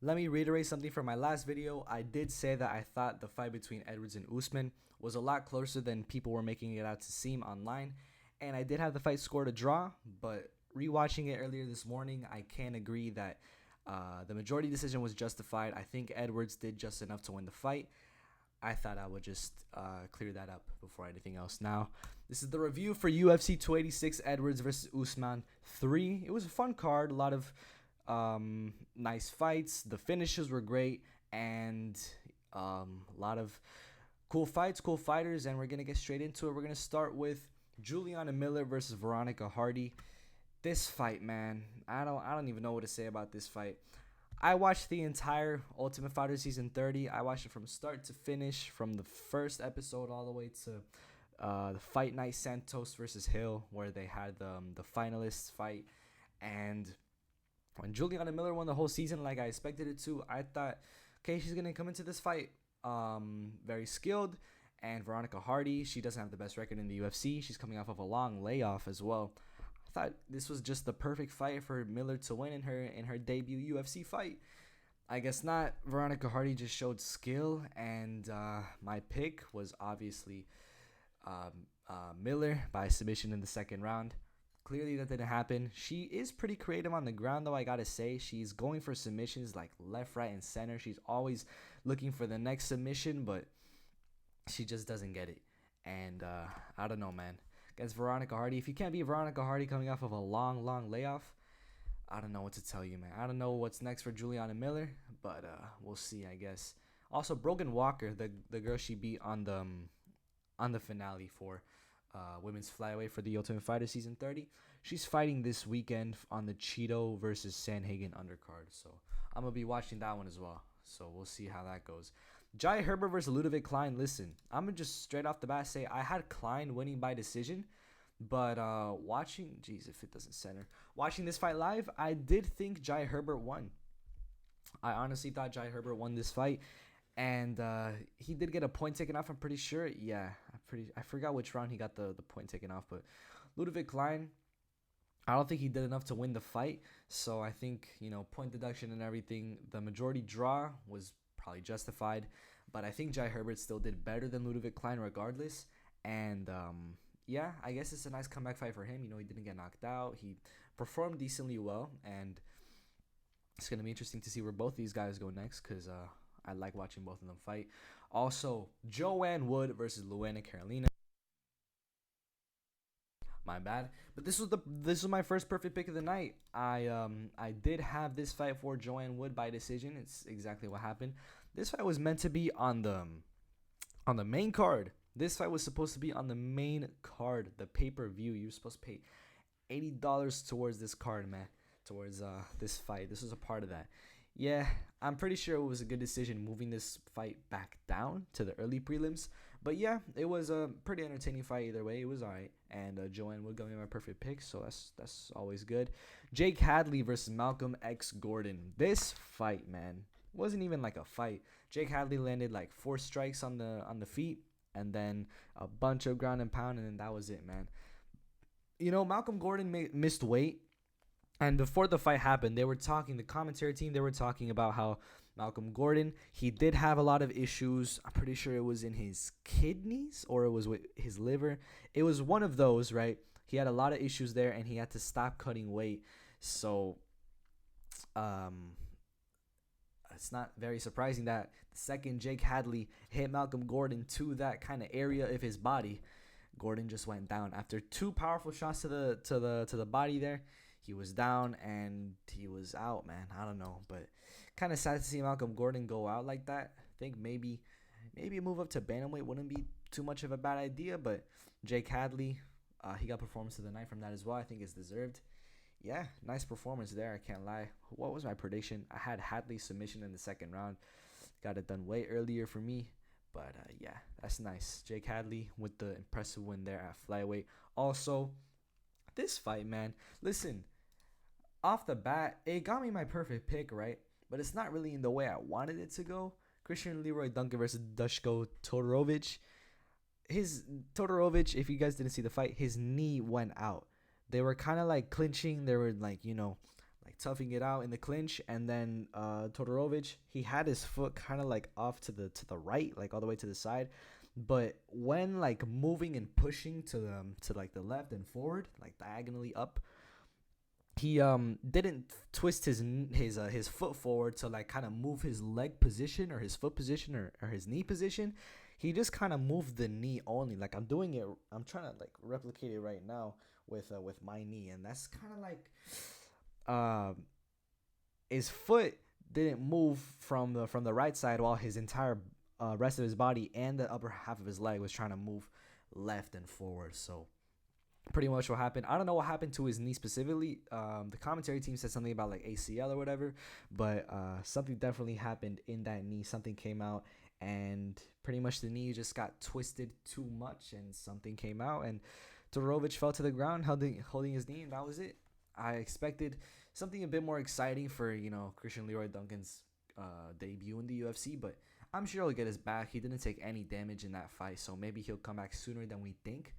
Let me reiterate something from my last video. I did say that I thought the fight between Edwards and Usman was a lot closer than people were making it out to seem online. And I did have the fight scored a draw, but rewatching it earlier this morning, I can agree that the majority decision was justified. I think Edwards did just enough to win the fight. I thought I would just clear that up before anything else. Now, this is the review for UFC 286 Edwards versus Usman 3. It was a fun card, a lot of nice fights. The finishes were great, and a lot of cool fights, cool fighters, and we're gonna get straight into it. We're gonna start with Juliana Miller versus Veronica Hardy. This fight, man, I don't even know what to say about this fight. I watched the entire Ultimate Fighter season 30. I watched it from start to finish, from the first episode all the way to the fight night Santos versus Hill, where they had the finalists fight. And when Juliana Miller won the whole season like I expected it to, I thought, okay, she's going to come into this fight very skilled. And Veronica Hardy, she doesn't have the best record in the UFC. She's coming off of a long layoff as well. I thought this was just the perfect fight for Miller to win in her debut UFC fight. I guess not. Veronica Hardy just showed skill, and my pick was obviously Miller by submission in the second round. Clearly that didn't happen. She is pretty creative on the ground, though, I gotta say. She's going for submissions like left, right, and center. She's always looking for the next submission, but she just doesn't get it. And I don't know, man. Against Veronica Hardy, if you can't beat Veronica Hardy coming off of a long layoff, I don't know what to tell you, man. I don't know what's next for Juliana Miller, but we'll see, I guess. Also, Brogan Walker, the girl she beat on the finale for women's flyweight for the Ultimate Fighter season 30, she's fighting this weekend on the Cheeto versus Sanhagen undercard. So I'm gonna be watching that one as well. So we'll see how that goes. Jai Herbert versus Ludovic Klein. Listen, I'm gonna just straight off the bat say I had Klein winning by decision, but watching this fight live, I did think Jai Herbert won. I honestly thought Jai Herbert won this fight, and he did get a point taken off. I'm pretty sure. Yeah, I forgot which round he got the point taken off, but Ludovic Klein, I don't think he did enough to win the fight. So I think, point deduction and everything, the majority draw was probably justified, but I think Jai Herbert still did better than Ludovic Klein regardless. And yeah, I guess it's a nice comeback fight for him. He didn't get knocked out. He performed decently well, and it's gonna be interesting to see where both these guys go next, because I like watching both of them fight. Also, Joanne Wood versus Luana Carolina. My bad. But this was my first perfect pick of the night. I did have this fight for Joanne Wood by decision. It's exactly what happened. This fight was meant to be on the main card. This fight was supposed to be on the main card, the pay-per-view. You're supposed to pay $80 towards this card, man. Towards this fight. This was a part of that. Yeah, I'm pretty sure it was a good decision moving this fight back down to the early prelims. But yeah, it was a pretty entertaining fight either way. It was alright, and Joanne Wood got me my perfect pick, so that's always good. Jake Hadley versus Malcolm X Gordon. This fight, man, wasn't even like a fight. Jake Hadley landed like 4 strikes on the feet, and then a bunch of ground and pound, and then that was it, man. Malcolm Gordon missed weight. And before the fight happened, the commentary team, they were talking about how Malcolm Gordon, he did have a lot of issues. I'm pretty sure it was in his kidneys or it was with his liver. It was one of those, right? He had a lot of issues there, and he had to stop cutting weight. So, it's not very surprising that the second Jake Hadley hit Malcolm Gordon to that kind of area of his body, Gordon just went down after 2 powerful shots to the body there. He was down and he was out, man. I don't know, but kind of sad to see Malcolm Gordon go out like that. I think maybe a move up to bantamweight wouldn't be too much of a bad idea, but Jake Hadley, he got performance of the night from that as well. I think it's deserved. Yeah, nice performance there. I can't lie. What was my prediction? I had Hadley submission in the second round. Got it done way earlier for me, but yeah, that's nice. Jake Hadley with the impressive win there at flyweight. Also, this fight, man. Listen. Off the bat, it got me my perfect pick, right? But it's not really in the way I wanted it to go. Christian Leroy Duncan versus Dushko Todorovic. Todorovic, if you guys didn't see the fight, his knee went out. They were kind of like clinching. They were like like toughing it out in the clinch. And then Todorovic, he had his foot kind of like off to the right, like all the way to the side. But when like moving and pushing to like the left and forward, like diagonally up, he didn't twist his foot forward to like kind of move his leg position or his foot position or his knee position. He just kind of moved the knee only. Like I'm trying to like replicate it right now with my knee, and that's kind of like his foot didn't move from the right side, while his entire rest of his body and the upper half of his leg was trying to move left and forward. So pretty much what happened. I don't know what happened to his knee specifically. The commentary team said something about like ACL or whatever, but something definitely happened in that knee. Something came out, and pretty much the knee just got twisted too much, and something came out, and Todorovic fell to the ground, holding his knee, and that was it. I expected something a bit more exciting for Christian Leroy Duncan's debut in the UFC, but I'm sure he'll get his back. He didn't take any damage in that fight, so maybe he'll come back sooner than we think.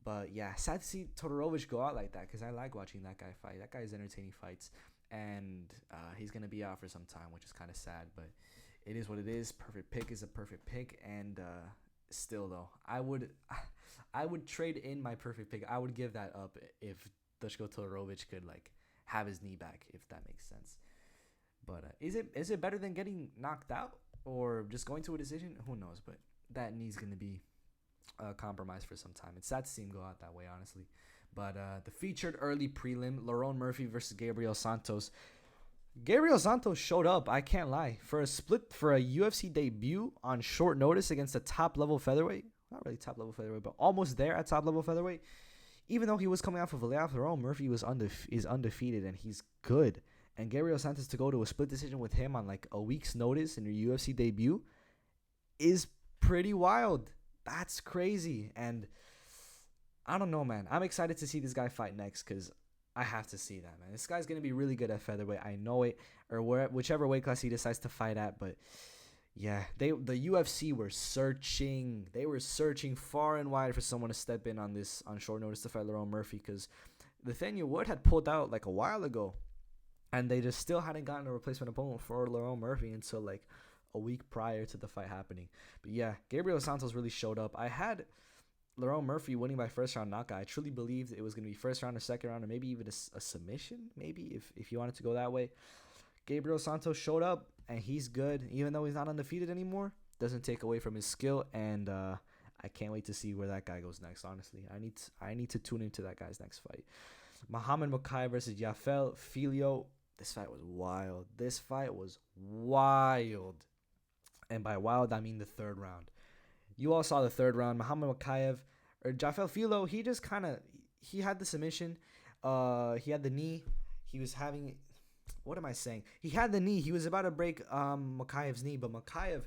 But yeah, sad to see Todorovic go out like that, because I like watching that guy fight. That guy's entertaining fights, and he's going to be out for some time, which is kind of sad, but it is what it is. Perfect pick is a perfect pick, and still though, I would trade in my perfect pick. I would give that up if Dushko Todorovic could like have his knee back, if that makes sense. But is it better than getting knocked out or just going to a decision? Who knows? But that knee's going to be compromised for some time. It's sad to see him go out that way, honestly. But the featured early prelim, Lerone Murphy versus Gabriel Santos. Gabriel Santos showed up, I can't lie, for a UFC debut on short notice against a top-level featherweight. Not really top-level featherweight, but almost there at top-level featherweight. Even though he was coming off of a layoff, Lerone Murphy is undefeated, and he's good. And Gabriel Santos to go to a split decision with him on like a week's notice in your UFC debut is pretty wild. That's crazy. And I don't know, man. I'm excited to see this guy fight next, because I have to see that, man. This guy's going to be really good at featherweight. I know it. Or whichever weight class he decides to fight at. But yeah, the UFC were searching. They were searching far and wide for someone to step in on short notice to fight Lerone Murphy, because Nathaniel Wood had pulled out like a while ago, and they just still hadn't gotten a replacement opponent for Lerone Murphy until like a week prior to the fight happening. But yeah, Gabriel Santos really showed up. I had Lerone Murphy winning by first round knockout. I truly believed it was going to be first round or second round, or maybe even a submission, maybe if you wanted to go that way. Gabriel Santos showed up, and he's good. Even though he's not undefeated anymore, doesn't take away from his skill, and I can't wait to see where that guy goes next, honestly. I need to tune into that guy's next fight. Muhammad Makai versus Yafel Filio. This fight was wild. And by wild, I mean the third round. You all saw the third round. Muhammad Makayev, or Yafel Filio, he had the submission. He had the knee. He was having, what am I saying? He had the knee. He was about to break Makayev's knee, but Makayev,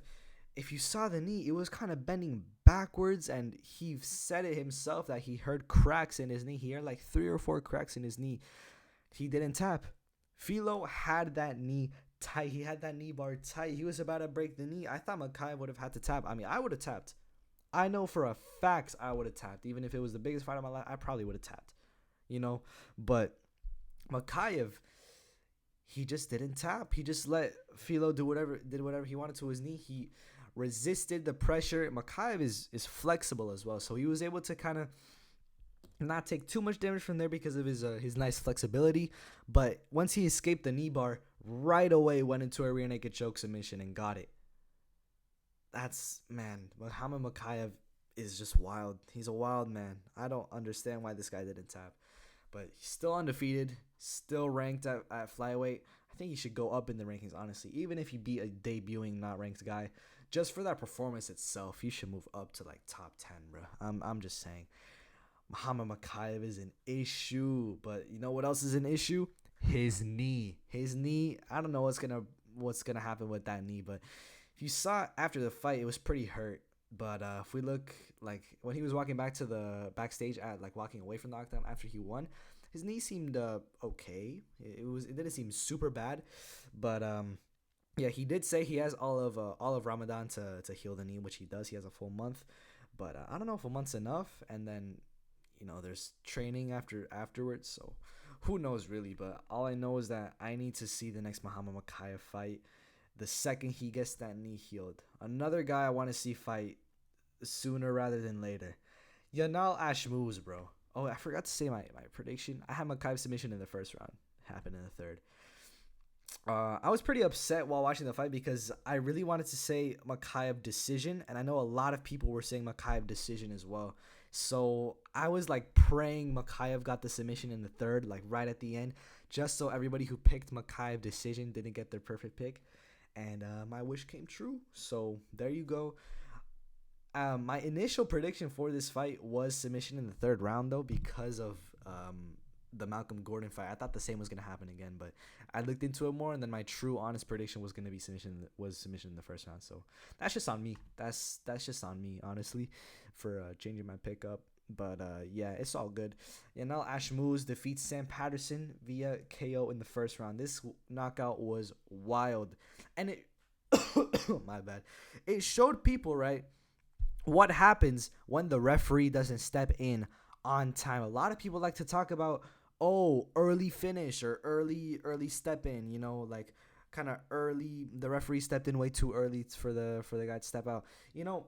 if you saw the knee, it was kind of bending backwards, and he said it himself that he heard cracks in his knee. He heard like 3 or 4 cracks in his knee. He didn't tap. Filio had that knee tight. He had that knee bar tight. He was about to break the knee. I thought Makayev would have had to tap. I mean, I would have tapped. I know for a fact I would have tapped. Even if it was the biggest fight of my life, I probably would have tapped. But Makayev, he just didn't tap. He just let Filio did whatever he wanted to his knee. He resisted the pressure. Makayev is flexible as well, so he was able to kind of not take too much damage from there because of his nice flexibility. But once he escaped the knee bar, right away went into a rear naked choke submission and got it. Muhammad Makayev is just wild. He's a wild man. I don't understand why this guy didn't tap. But he's still undefeated, still ranked at flyweight. I think he should go up in the rankings, honestly. Even if he beat a debuting, not ranked guy, just for that performance itself, he should move up to like top 10, bro. I'm just saying. Muhammad Makayev is an issue, but you know what else is an issue? His knee. I don't know what's gonna happen with that knee, but if you saw after the fight, it was pretty hurt. But if we look, like when he was walking back to the backstage, walking away from the octagon after he won, his knee seemed okay. It didn't seem super bad, but yeah, he did say he has all of Ramadan to heal the knee, which he does. He has a full month, but I don't know if a month's enough. And then there's training afterwards, so who knows really? But all I know is that I need to see the next Muhammad Makai fight the second he gets that knee healed. Another guy I want to see fight sooner rather than later. Yanal Ashmouz, bro. Oh, I forgot to say my prediction. I had Makai submission in the first round. Happened in the third. I was pretty upset while watching the fight because I really wanted to say Makai decision, and I know a lot of people were saying Makai decision as well. So I was like praying Makai got the submission in the third, like right at the end, just so everybody who picked Makai decision didn't get their perfect pick. And my wish came true. So there you go. My initial prediction for this fight was submission in the third round, though, because of the Malcolm Gordon fight. I thought the same was gonna happen again, but I looked into it more, and then my true, honest prediction was gonna be submission in the first round. So that's just on me. That's just on me, honestly, for changing my pickup. But yeah, it's all good. Yanal Ashmouz defeats Sam Patterson via KO in the first round. This knockout was wild, and it my bad. It showed people, right, what happens when the referee doesn't step in on time. A lot of people like to talk about, oh, early finish or early step in, you know, like kind of early. The referee stepped in way too early for the guy to step out, you know,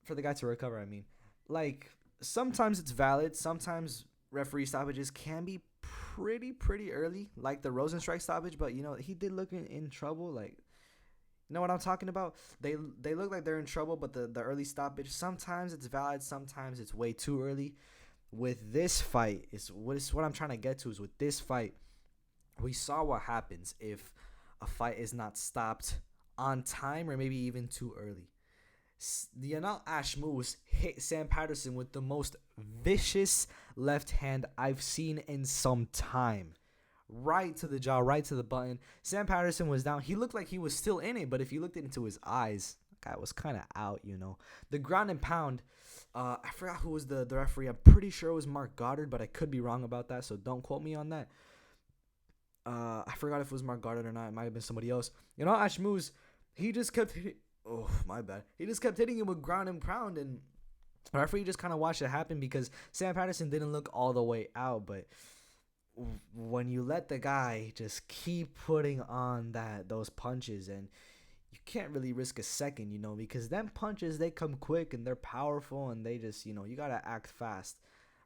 for the guy to recover. I mean, like sometimes it's valid. Sometimes referee stoppages can be pretty early, like the Rosenstrike stoppage. But you know, he did look in trouble. Like, you know what I'm talking about? They look like they're in trouble, but the early stoppage, sometimes it's valid, sometimes it's way too early. With this fight, is what I'm trying to get to is with this fight, we saw what happens if a fight is not stopped on time or maybe even too early. The Yanal Ashmouz hit Sam Patterson with the most vicious left hand I've seen in some time. Right to the jaw, right to the button. Sam Patterson was down. He looked like he was still in it, but if you looked into his eyes, the guy was kind of out, you know. The ground and pound, I forgot who was the referee. I'm pretty sure it was Mark Goddard, but I could be wrong about that, so don't quote me on that. I forgot if it was Mark Goddard or not. It might have been somebody else. You know, Ashmouz, he just kept hitting. Oh, my bad. He just kept hitting him with ground and pound, and the referee just kind of watched it happen because Sam Patterson didn't look all the way out, but when you let the guy just keep putting on those punches, and you can't really risk a second, you know, because them punches, they come quick and they're powerful, and they just, you know, you gotta act fast.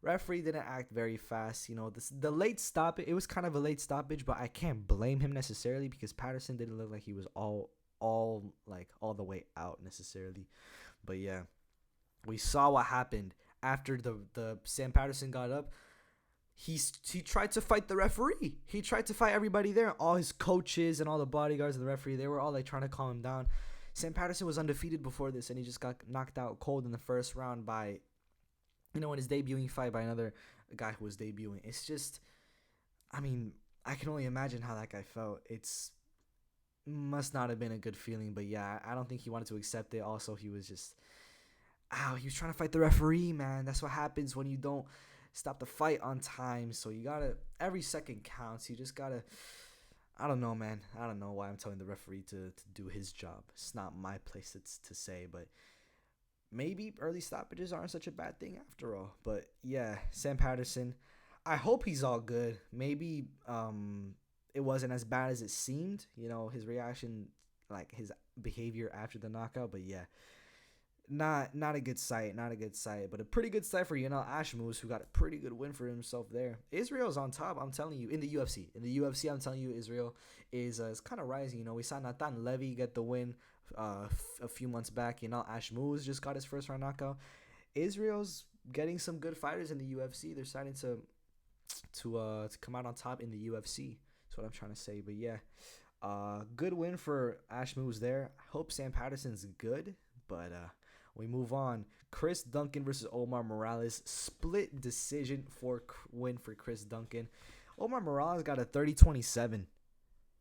Referee didn't act very fast, you know. The late stoppage, it was kind of a late stoppage, but I can't blame him necessarily because Patterson didn't look like he was all the way out necessarily. But yeah, we saw what happened after the Sam Patterson got up. He tried to fight the referee. He tried to fight everybody there. All his coaches and all the bodyguards of the referee, they were all like trying to calm him down. Sam Patterson was undefeated before this, and he just got knocked out cold in the first round by, you know, in his debuting fight by another guy who was debuting. It's just, I mean, I can only imagine how that guy felt. It's must not have been a good feeling, but yeah, I don't think he wanted to accept it. Also, he was just, he was trying to fight the referee, man. That's what happens when you don't stop the fight on time. So you gotta, every second counts. You just gotta, I don't know, man. I don't know why I'm telling the referee to do his job. It's not my place to say, but maybe early stoppages aren't such a bad thing after all. But yeah, Sam Patterson, I hope he's all good. Maybe it wasn't as bad as it seemed, you know, his reaction, like his behavior after the knockout. But yeah, not a good sight, but a pretty good sight for Yanal Ashmouz, who got a pretty good win for himself there. Israel's on top, I'm telling you, in the UFC. I'm telling you, Israel is kind of rising. You know, we saw Nathan Levy get the win a few months back. Yanal Ashmouz just got his first round knockout. Israel's getting some good fighters in the UFC. They're starting to come out on top in the UFC. That's what I'm trying to say. But yeah, good win for Ashmouz there. I hope Sam Patterson's good, but we move on. Chris Duncan versus Omar Morales. Split decision win for Chris Duncan. Omar Morales got a 30-27.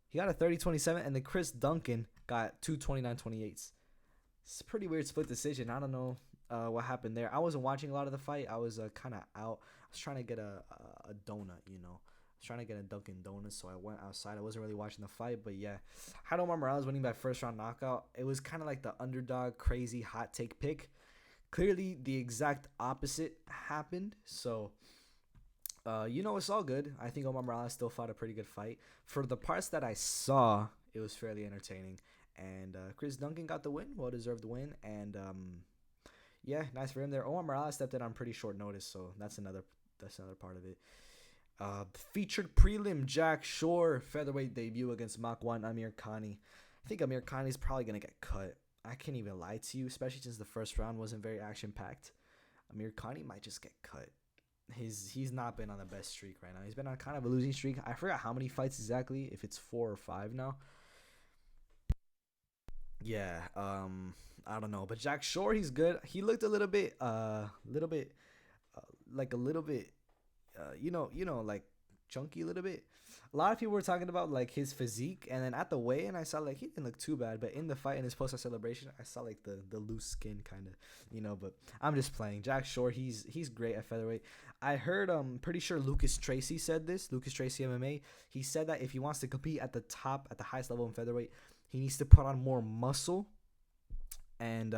He got a 30-27, and then Chris Duncan got 2 29-28s. It's a pretty weird split decision. I don't know what happened there. I wasn't watching a lot of the fight. I was kind of out. I was trying to get a donut, you know. I was trying to get a Dunkin' Donuts, so I went outside. I wasn't really watching the fight, but yeah. I had Omar Morales winning by first round knockout. It was kind of like the underdog, crazy, hot take pick. Clearly, the exact opposite happened. So, It's all good. I think Omar Morales still fought a pretty good fight. For the parts that I saw, it was fairly entertaining. And Chris Duncan got the win, well deserved win. And yeah, nice for him there. Omar Morales stepped in on pretty short notice, so that's another part of it. Featured prelim Jack Shore featherweight debut against Mach 1 Amir Khani. I think Amir Khani is probably gonna get cut. I can't even lie to you, especially since the first round wasn't very action packed. Amir Khani might just get cut. He's not been on the best streak right now. He's been on kind of a losing streak. I forgot how many fights exactly, if it's 4 or 5 now. Yeah, I don't know, but Jack Shore, he's good. He looked a little bit, like a little bit, like chunky a little bit. A lot of people were talking about like his physique, and then at the weigh-in, I saw like he didn't look too bad, but in the fight in his post celebration, I saw like the loose skin kind of, But I'm just playing. Jack Shore, he's great at featherweight. I heard pretty sure Lucas Tracy said this. Lucas Tracy MMA. He said that if he wants to compete at the top, at the highest level in featherweight, he needs to put on more muscle and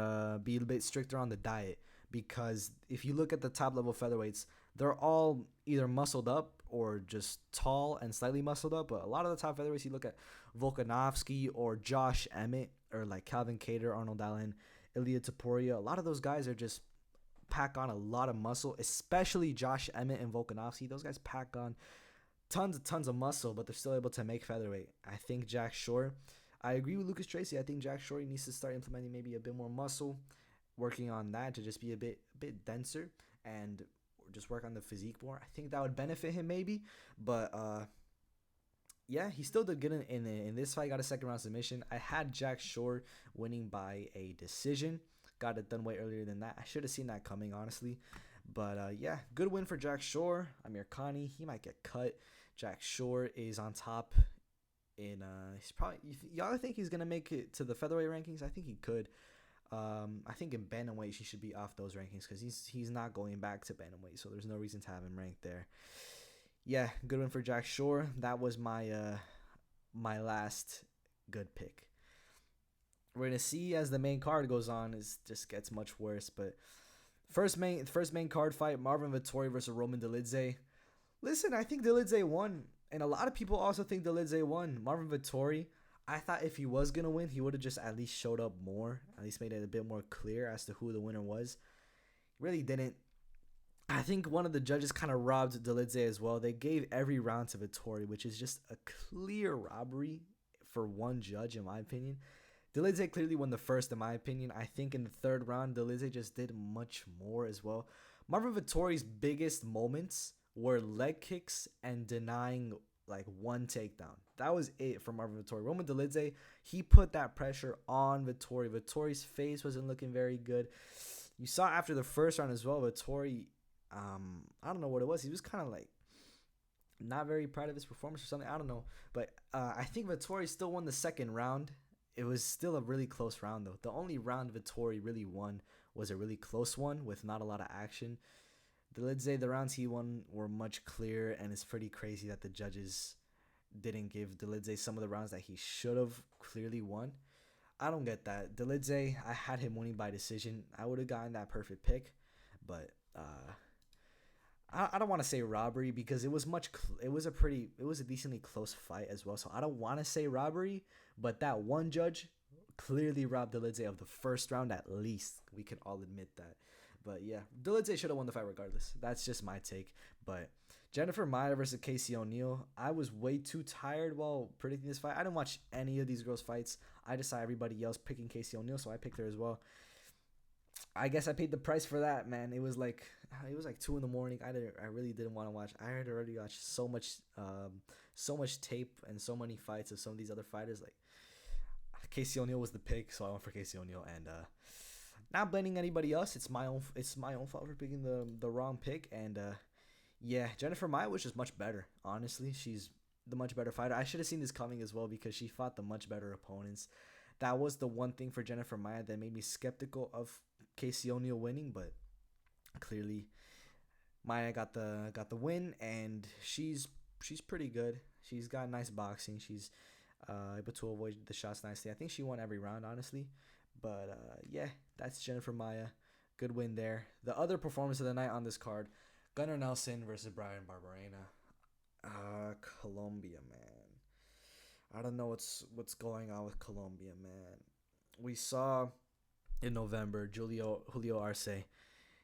be a bit stricter on the diet, because if you look at the top level featherweights, they're all either muscled up or just tall and slightly muscled up. But a lot of the top featherweights, you look at Volkanovski or Josh Emmett or like Calvin Kattar, Arnold Allen, Ilya Taporia. A lot of those guys are just pack on a lot of muscle, especially Josh Emmett and Volkanovski. Those guys pack on tons of muscle, but they're still able to make featherweight. I think Jack Shore, I agree with Lucas Tracy. I think Jack Shore needs to start implementing maybe a bit more muscle, working on that to just be a bit denser and just work on the physique more. I think that would benefit him maybe, but yeah, he still did good in this fight. Got a second round submission. I had Jack Shore winning by a decision. Got it done way earlier than that. I should have seen that coming, honestly. But yeah, good win for Jack Shore. Amir Khani, he might get cut. Jack Shore is on top in he's probably, y'all think he's gonna make it to the featherweight rankings? I think he could. I think in bantamweight he should be off those rankings because he's not going back to bantamweight, so there's no reason to have him ranked there. Yeah, good one for Jack Shore. That was my last good pick. We're gonna see as the main card goes on, it just gets much worse. But first main card fight: Marvin Vittori versus Roman Dolidze. Listen, I think Dolidze won, and a lot of people also think Dolidze won. Marvin Vittori, I thought if he was gonna win, he would have just at least showed up more, at least made it a bit more clear as to who the winner was. Really didn't. I think one of the judges kind of robbed Dolidze as well. They gave every round to Vittori, which is just a clear robbery for one judge, in my opinion. Dolidze clearly won the first, in my opinion. I think in the third round, Dolidze just did much more as well. Marvin Vittori's biggest moments were leg kicks and denying like one takedown. That was it for Marvin Vittori. Roman Dolidze, he put that pressure on Vittori. Vittori's face wasn't looking very good. You saw after the first round as well, Vittori, I don't know what it was. He was kind of like not very proud of his performance or something. I don't know. But I think Vittori still won the second round. It was still a really close round, though. The only round Vittori really won was a really close one with not a lot of action. Dolidze, the rounds he won were much clearer, and it's pretty crazy that the judges didn't give Dolidze some of the rounds that he should have clearly won. I don't get that. Dolidze, I had him winning by decision. I would have gotten that perfect pick, but I don't want to say robbery because it was a decently close fight as well. So I don't want to say robbery, but that one judge clearly robbed Dolidze of the first round at least. We can all admit that. But yeah, Dolidze should have won the fight regardless. That's just my take. But Jennifer Meyer versus Casey O'Neill. I was way too tired while predicting this fight. I didn't watch any of these girls' fights. I just saw everybody else picking Casey O'Neill, so I picked her as well. I guess I paid the price for that, man. It was like 2 a.m. I really didn't want to watch. I had already watched so much tape and so many fights of some of these other fighters. Like Casey O'Neill was the pick, so I went for Casey O'Neill. And not blaming anybody else. It's my own fault for picking the wrong pick. And yeah, Jennifer Maia was just much better. Honestly, she's the much better fighter. I should have seen this coming as well because she fought the much better opponents. That was the one thing for Jennifer Maia that made me skeptical of Casey O'Neill winning, but clearly Maia got the win, and she's pretty good. She's got nice boxing. She's able to avoid the shots nicely. I think she won every round, honestly. But yeah, that's Jennifer Maia. Good win there. The other performance of the night on this card, Gunnar Nelson versus Brian Barberena. Colombia, man. I don't know what's going on with Colombia, man. We saw in November Julio Arce.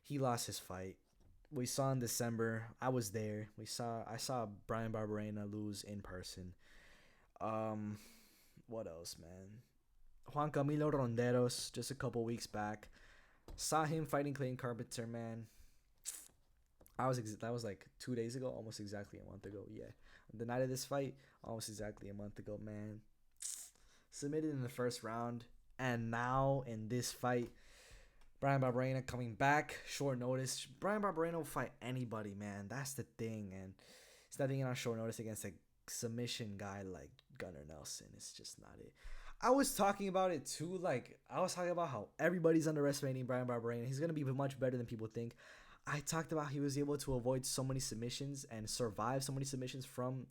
He lost his fight. We saw in December. I was there. I saw Brian Barberena lose in person. Um, what else, man? Juan Camilo Ronderos just a couple weeks back. Saw him fighting Klein Carpenter, man. That was like 2 days ago, almost exactly a month ago. Yeah, the night of this fight, almost exactly a month ago, man. Submitted in the first round, and now in this fight, Brian Barberena coming back, short notice. Brian Barberena will fight anybody, man. That's the thing, and stepping in on short notice against a submission guy like Gunnar Nelson is just not it. I was talking about it too. Like, I was talking about how everybody's underestimating Brian Barberena. He's gonna be much better than people think. I talked about he was able to avoid so many submissions and survive so many submissions from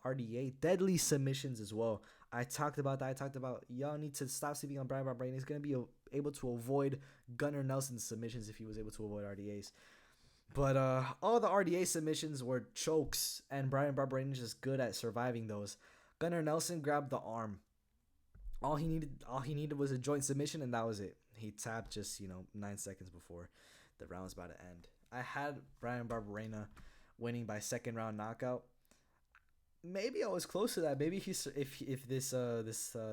RDA, deadly submissions as well. I talked about that. I talked about y'all need to stop sleeping on Brian Barberena. He's gonna be able to avoid Gunnar Nelson's submissions if he was able to avoid RDAs. But all the RDA submissions were chokes, and Brian Barberena is just good at surviving those. Gunnar Nelson grabbed the arm. All he needed was a joint submission, and that was it. He tapped just 9 seconds before the round was about to end. I had Brian Barberena winning by second round knockout. Maybe I was close to that. Maybe if this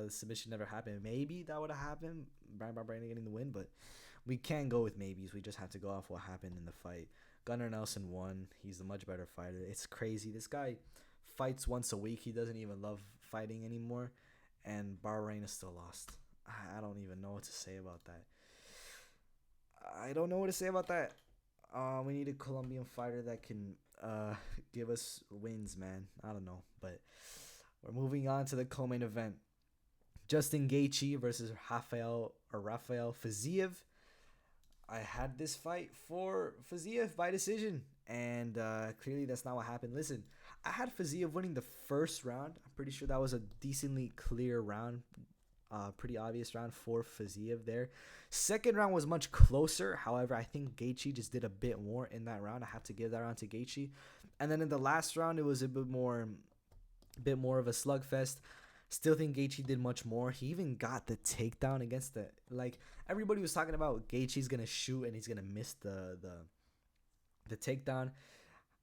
submission never happened, maybe that would have happened. Brian Barberena getting the win, but we can't go with maybes. We just have to go off what happened in the fight. Gunnar Nelson won. He's a much better fighter. It's crazy. This guy fights once a week. He doesn't even love fighting anymore, and Barberena still lost. I don't even know what to say about that. We need a Colombian fighter that can give us wins, man. I don't know, but we're moving on to the co-main event. Justin Gaethje versus Rafael Fazil. I had this fight for Fazil by decision, and clearly that's not what happened. Listen, I had Fazil winning the first round. I'm pretty sure that was a decently clear round. Pretty obvious round for Fazil there. Second round was much closer. However, I think Gaethje just did a bit more in that round. I have to give that round to Gaethje. And then in the last round, it was a bit more of a slugfest. Still think Gaethje did much more. He even got the takedown against everybody was talking about Gaethje's gonna shoot and he's gonna miss the takedown.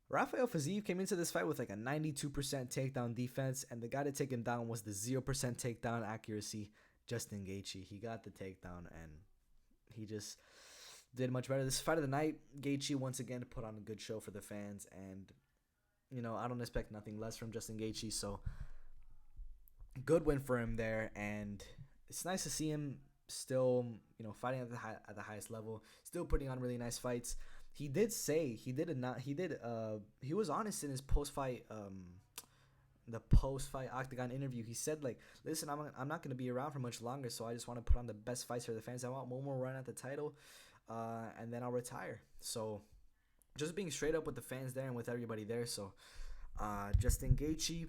Rafael Fazil came into this fight with like a 92% takedown defense, and the guy to take him down was the 0% takedown accuracy, Justin Gaethje. He got the takedown, and he just did much better. This fight of the night, Gaethje once again put on a good show for the fans, and I don't expect nothing less from Justin Gaethje, so good win for him there, and it's nice to see him still, fighting at the highest level, still putting on really nice fights. He did say he was honest in his post-fight Octagon interview. He said, like, listen, I'm not going to be around for much longer, so I just want to put on the best fights for the fans. I want one more run at the title, and then I'll retire. So just being straight up with the fans there and with everybody there. So Justin Gaethje,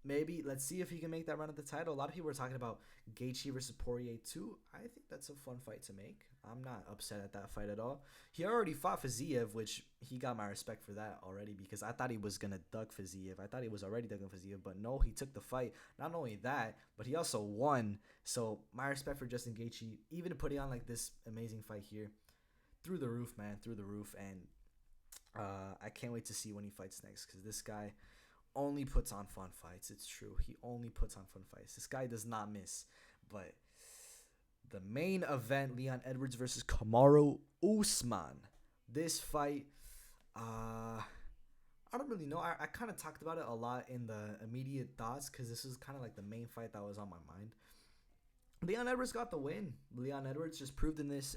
maybe let's see if he can make that run at the title. A lot of people are talking about Gaethje versus Poirier too. I think that's a fun fight to make. I'm not upset at that fight at all. He already fought Fazil, which he got my respect for that already, because I thought he was going to duck Fazil. I thought he was already ducking Fazil, but no, he took the fight. Not only that, but he also won. So my respect for Justin Gaethje, even putting on like this amazing fight here, through the roof, man, through the roof. And I can't wait to see when he fights next, because this guy only puts on fun fights. It's true. He only puts on fun fights. This guy does not miss. But the main event, Leon Edwards versus Kamaru Usman. This fight, I don't really know. I kind of talked about it a lot in the immediate thoughts, because this is kind of like the main fight that was on my mind. Leon Edwards got the win. Leon Edwards just proved in this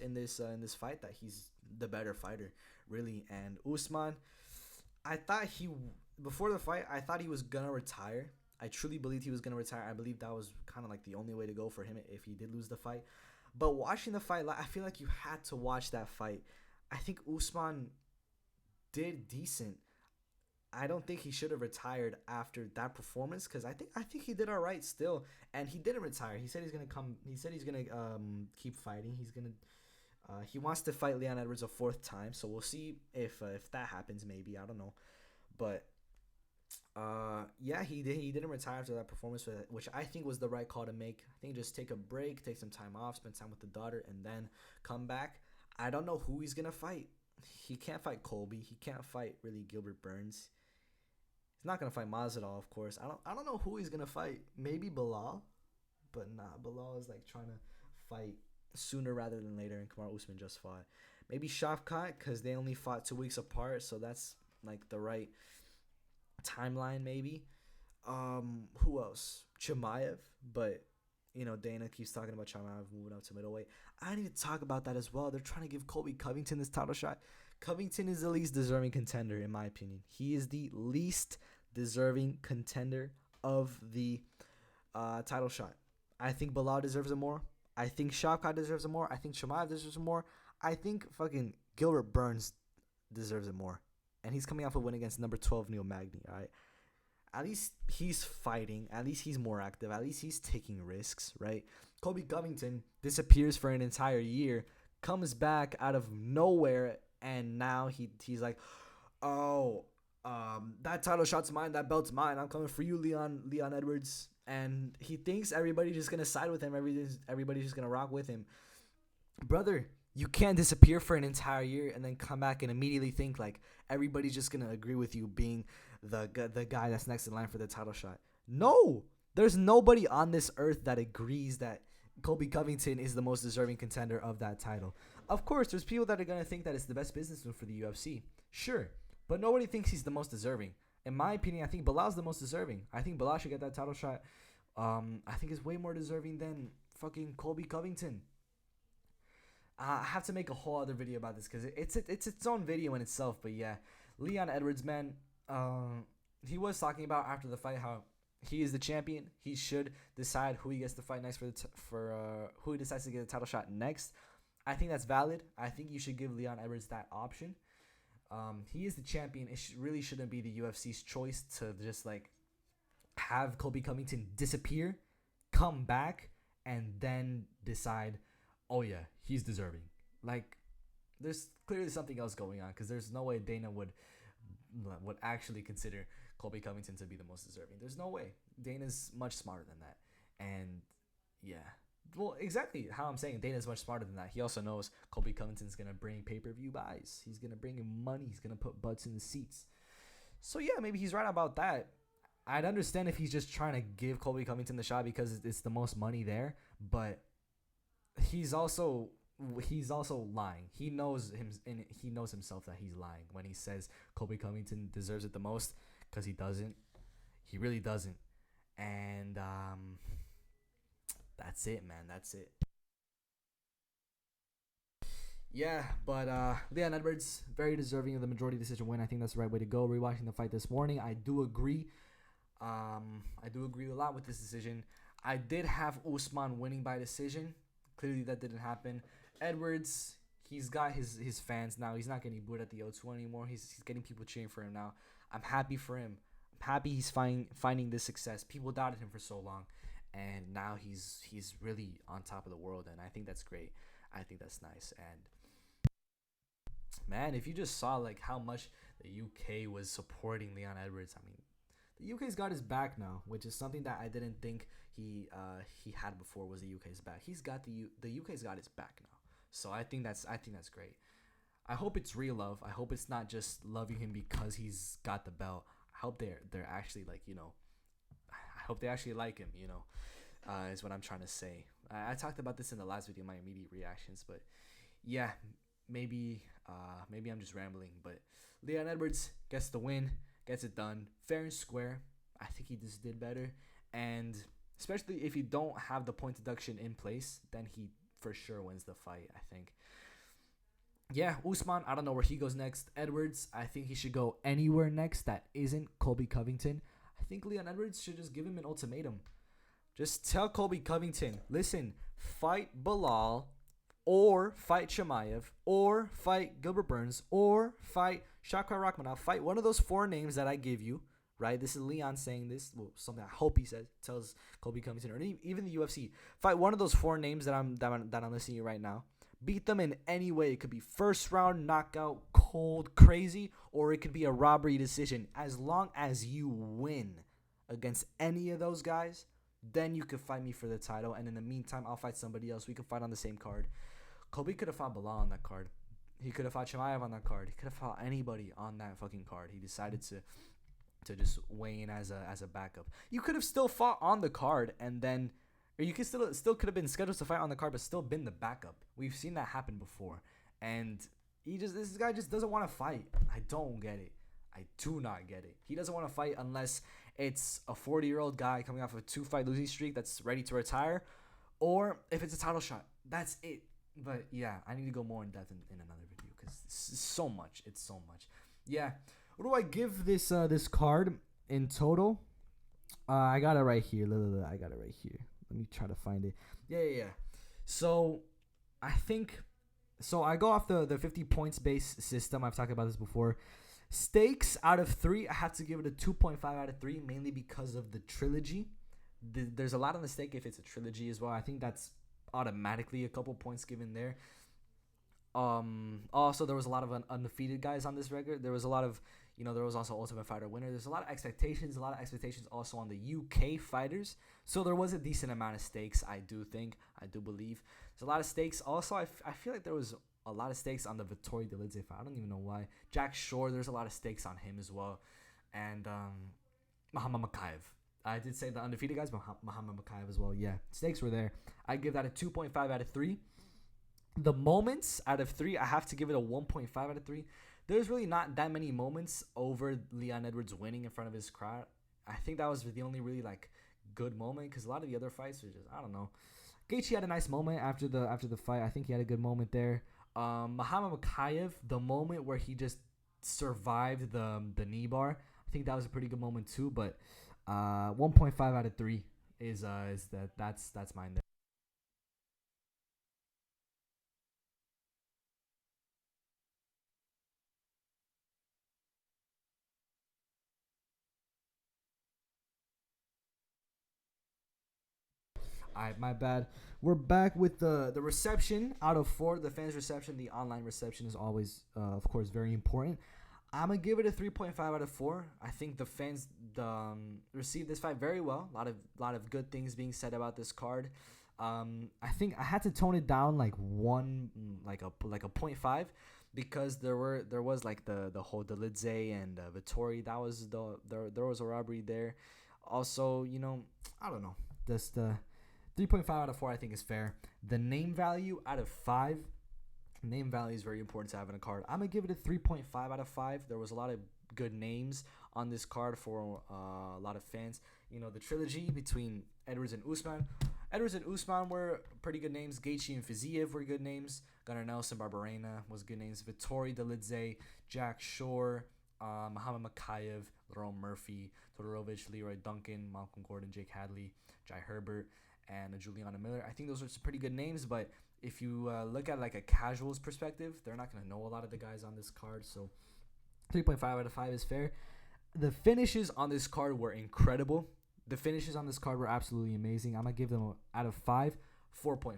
fight that he's the better fighter, really. And Usman, before the fight, I thought he was gonna retire. I truly believed he was gonna retire. I believe that was kind of like the only way to go for him if he did lose the fight. But watching the fight, I feel like you had to watch that fight. I think Usman did decent. I don't think he should have retired after that performance, because I think he did all right still, and he didn't retire. He said he's gonna come. He said he's gonna keep fighting. He's gonna He wants to fight Leon Edwards a fourth time, so we'll see if that happens. Maybe, I don't know, but yeah, he didn't retire after that performance, which I think was the right call to make. I think just take a break, take some time off, spend time with the daughter, and then come back. I don't know who he's gonna fight. He can't fight Colby. He can't fight really Gilbert Burns. He's not gonna fight Masvidal, of course. I don't know who he's gonna fight. Maybe Bilal, but nah. Bilal is like trying to fight sooner rather than later, and Kamaru Usman just fought. Maybe Shavkat, because they only fought 2 weeks apart, so that's like the right timeline. Maybe. Who else? Chimaev, but Dana keeps talking about Chimaev moving up to middleweight. I need to talk about that as well. They're trying to give Colby Covington this title shot. Covington is the least deserving contender, in my opinion. He is the least deserving contender of the title shot. I think Bilal deserves it more. I think Shavkat deserves it more. I think Chimaev deserves it more. I think fucking Gilbert Burns deserves it more. And he's coming off a win against number 12 Neil Magny, all right? At least he's fighting. At least he's more active. At least he's taking risks, right? Colby Covington disappears for an entire year, comes back out of nowhere, and now he's like, oh, that title shot's mine, that belt's mine. I'm coming for you, Leon Edwards. And he thinks everybody's just gonna side with him. Everybody's just gonna rock with him. Brother, you can't disappear for an entire year and then come back and immediately think like everybody's just gonna agree with you being the guy that's next in line for the title shot. No, there's nobody on this earth that agrees that Colby Covington is the most deserving contender of that title. Of course, there's people that are gonna think that it's the best business move for the UFC. Sure, but nobody thinks he's the most deserving. In my opinion, I think Bilal's the most deserving. I think Bilal should get that title shot. I think it's way more deserving than fucking Colby Covington. I have to make a whole other video about this because it's its own video in itself. But yeah, Leon Edwards, man, he was talking about after the fight how he is the champion. He should decide who he gets to fight next for who he decides to get the title shot next. I think that's valid. I think you should give Leon Edwards that option. He is the champion. It really shouldn't be the UFC's choice to just like have Colby Covington disappear, come back, and then decide, oh yeah, he's deserving. Like, there's clearly something else going on because there's no way Dana would actually consider Colby Covington to be the most deserving. There's no way. Dana's much smarter than that. And yeah. Well, exactly how I'm saying Dana's much smarter than that. He also knows Colby Covington's going to bring pay-per-view buys. He's going to bring in money. He's going to put butts in the seats. So, yeah, maybe he's right about that. I'd understand if he's just trying to give Colby Covington the shot because it's the most money there. But he's also lying. He knows himself that he's lying when he says Colby Covington deserves it the most because he doesn't. He really doesn't. And that's it, man. That's it. Yeah, but Leon Edwards, very deserving of the majority decision win. I think that's the right way to go. Rewatching the fight this morning, I do agree. I do agree a lot with this decision. I did have Usman winning by decision. Clearly, that didn't happen. Edwards, he's got his fans now. He's not getting booed at the O2 anymore. He's getting people cheering for him now. I'm happy for him. I'm happy he's finding this success. People doubted him for so long. And now he's really on top of the world, and I think that's great. I think that's nice. And man, if you just saw like how much the UK was supporting Leon Edwards, I mean, the UK's got his back now, which is something that I didn't think he had before. Was the UK's back? He's got the UK's got his back now. So I think that's great. I hope it's real love. I hope it's not just loving him because he's got the belt. I hope they're actually like, I hope they actually like him, is what I'm trying to say. I talked about this in the last video, my immediate reactions, but yeah, maybe I'm just rambling, but Leon Edwards gets the win, gets it done, fair and square. I think he just did better, and especially if you don't have the point deduction in place, then he for sure wins the fight, I think. Yeah, Usman, I don't know where he goes next. Edwards, I think he should go anywhere next that isn't Colby Covington. I think Leon Edwards should just give him an ultimatum. Just tell Colby Covington, listen, fight Bilal, or fight Chimaev, or fight Gilbert Burns, or fight Shavkat Rakhmonov. Fight one of those 4 names that I give you, right? This is Leon saying this. Well, something I hope he says, tells Colby Covington, or even the UFC. Fight one of those 4 names that I'm listing you right now. Beat them in any way. It could be first round knockout, cold, crazy, or it could be a robbery decision. As long as you win against any of those guys, then you could fight me for the title. And in the meantime, I'll fight somebody else. We could fight on the same card. Kobe could have fought Bilal on that card. He could have fought Chimaev on that card. He could have fought anybody on that fucking card. He decided to just weigh in as a backup. You could have still fought on the card and then, or you could still could have been scheduled to fight on the card but still been the backup. We've seen that happen before. And this guy just doesn't want to fight. I don't get it. I do not get it. He doesn't want to fight unless it's a 40-year-old guy coming off of a 2-fight losing streak that's ready to retire, or if it's a title shot. That's it. But yeah, I need to go more in depth in another video because it's so much. It's so much. Yeah. What do I give this this card in total? I got it right here. I got it right here. Let me try to find it. Yeah. So I think, so I go off the 50 points base system. I've talked about this before. Stakes out of 3, I have to give it a 2.5 out of 3, mainly because of the trilogy. There's a lot on the stake if it's a trilogy as well. I think that's automatically a couple points given there. Also, there was a lot of undefeated guys on this record. There was a lot of, there was also Ultimate Fighter winner. There's a lot of expectations also on the UK fighters. So there was a decent amount of stakes, I do believe. There's a lot of stakes. Also, I feel like there was a lot of stakes on the Vittori Lindsay fight. I don't even know why. Jack Shore, there's a lot of stakes on him as well. And Muhammad Makayev. I did say the undefeated guys, but Muhammad Makayev as well. Yeah, stakes were there. I give that a 2.5 out of 3. The moments out of 3, I have to give it a 1.5 out of 3. There's really not that many moments over Leon Edwards winning in front of his crowd. I think that was the only really good moment, because a lot of the other fights were just, I don't know. Gaethje had a nice moment after the fight. I think he had a good moment there. Muhammad Makayev, the moment where he just survived the knee bar, I think that was a pretty good moment too. But 1.5 out of 3 is that's mine there. Alright, my bad. We're back with the reception out of 4. The fans' reception, the online reception is always, of course, very important. I'm going to give it a 3.5 out of 4. I think the fans received this fight very well. A lot of good things being said about this card. I think I had to tone it down like a 0.5 because there was the whole Lindsay and Vittori. That was there was a robbery there. Also, I don't know. Just 3.5 out of 4 I think is fair. The name value out of 5. Name value is very important to have in a card. I'm going to give it a 3.5 out of 5. There was a lot of good names on this card for a lot of fans. The trilogy between Edwards and Usman. Edwards and Usman were pretty good names. Gaethje and Fazil were good names. Gunnar Nelson, Barbarena was good names. Vittori, Lindsay, Jack Shore, Muhammad Makayev, Lerone Murphy, Todorovic, Leroy Duncan, Malcolm Gordon, Jake Hadley, Jai Herbert, and Juliana Miller. I think those are some pretty good names, but if you look at a casual's perspective, they're not going to know a lot of the guys on this card, so 3.5 out of 5 is fair. The finishes on this card were incredible. The finishes on this card were absolutely amazing. I'm going to give them out of 5, 4.5.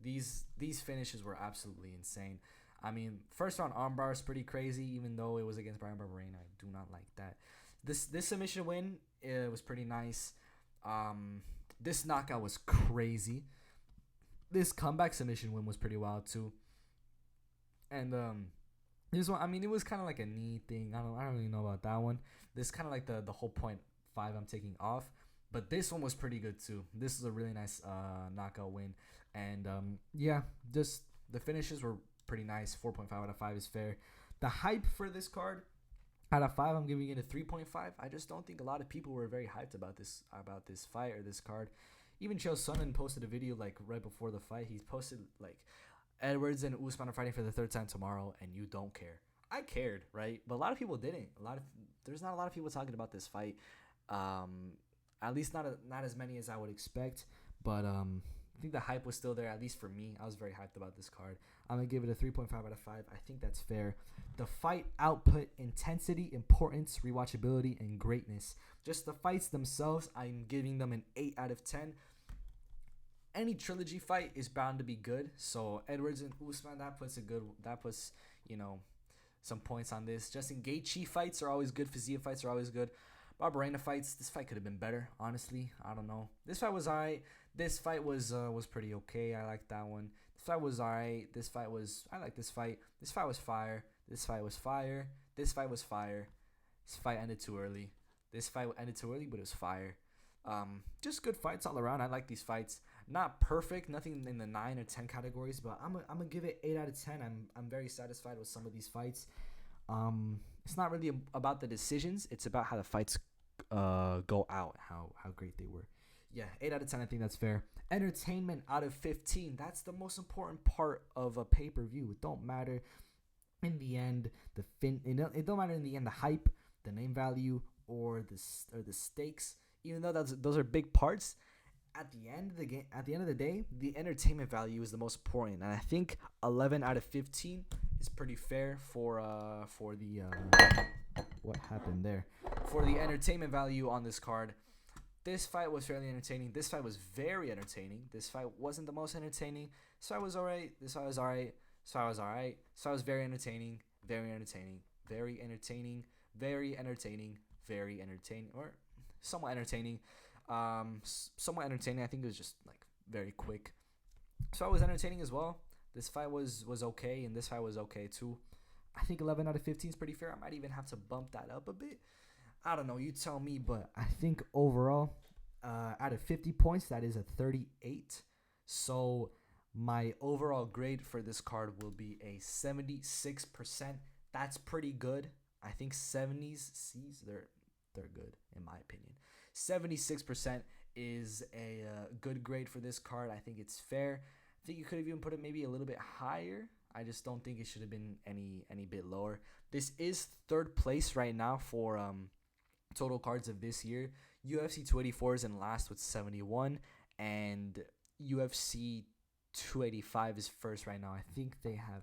These finishes were absolutely insane. I mean, first round armbar is pretty crazy, even though it was against Brian Barberena. I do not like that. This submission win, it was pretty nice. This knockout was crazy. This comeback submission win was pretty wild too. And this one, I mean, it was kind of like a knee thing. I don't really know about that one. This kind of like the whole 0.5 I'm taking off. But this one was pretty good too. This is a really nice knockout win. And yeah, just the finishes were pretty nice. 4.5 out of 5 is fair. The hype for this card, out of 5, I'm giving it a 3.5. I just don't think a lot of people were very hyped about this fight or this card. Even Chael Sonnen posted a video right before the fight. He posted Edwards and Usman are fighting for the 3rd time tomorrow, and you don't care. I cared, right? But a lot of people didn't. There's not a lot of people talking about this fight. At least not as many as I would expect. But I think the hype was still there, at least for me. I was very hyped about this card. I'm going to give it a 3.5 out of 5. I think that's fair. The fight output, intensity, importance, rewatchability, and greatness. Just the fights themselves, I'm giving them an 8 out of 10. any trilogy fight is bound to be good. So Edwards and Usman, that puts some points on this. Justin Gaethje fights are always good. Fazil fights are always good. Barbilla fights, this fight could have been better, honestly. I don't know. This fight was alright. This fight was pretty okay. I like that one. This fight was alright. I like this fight. This fight was fire. This fight was fire. This fight was fire. This fight ended too early. This fight ended too early, but it was fire. Just good fights all around. I like these fights. Not perfect, nothing in the 9 or 10 categories, but I'm gonna give it 8 out of 10. I'm very satisfied with some of these fights. It's not really about the decisions. It's about how the fights go out, how great they were. Yeah, 8 out of 10. I think that's fair. Entertainment out of 15. That's the most important part of a pay-per-view. It don't matter in the end it don't matter in the end the hype, the name value, or the stakes. Even though those are big parts, at the end of the day, the entertainment value is the most important, and I think 11 out of 15 is pretty fair for the what happened there, for the entertainment value on this card. This fight was fairly entertaining. This fight was very entertaining. This fight wasn't the most entertaining. This fight was alright. This fight was alright. This fight was alright. This fight was very entertaining. Very entertaining. Very entertaining. Very entertaining. Very entertaining. Or somewhat entertaining. Somewhat entertaining. I think it was just like very quick. This fight was entertaining as well. This fight was okay, and this fight was okay too. I think 11 out of 15 is pretty fair. I might even have to bump that up a bit. I don't know. You tell me, but I think overall, out of 50 points, that is a 38. So my overall grade for this card will be a 76%. That's pretty good. I think 70s, C's, they're good in my opinion. 76% is a good grade for this card. I think it's fair. I think you could have even put it maybe a little bit higher. I just don't think it should have been any bit lower. This is third place right now for total cards of this year. UFC 284 is in last with 71, and UFC 285 is first right now. I think they have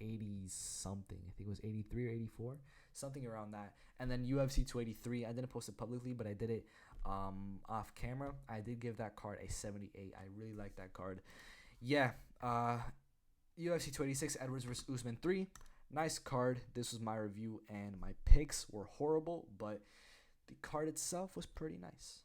80 something. I think it was 83 or 84, something around that. And then UFC 283, I didn't post it publicly, but I did it off camera. I did give that card a 78. I really like that card. Yeah, UFC 286, Edwards vs. Usman 3. Nice card. This was my review, and my picks were horrible, but the card itself was pretty nice.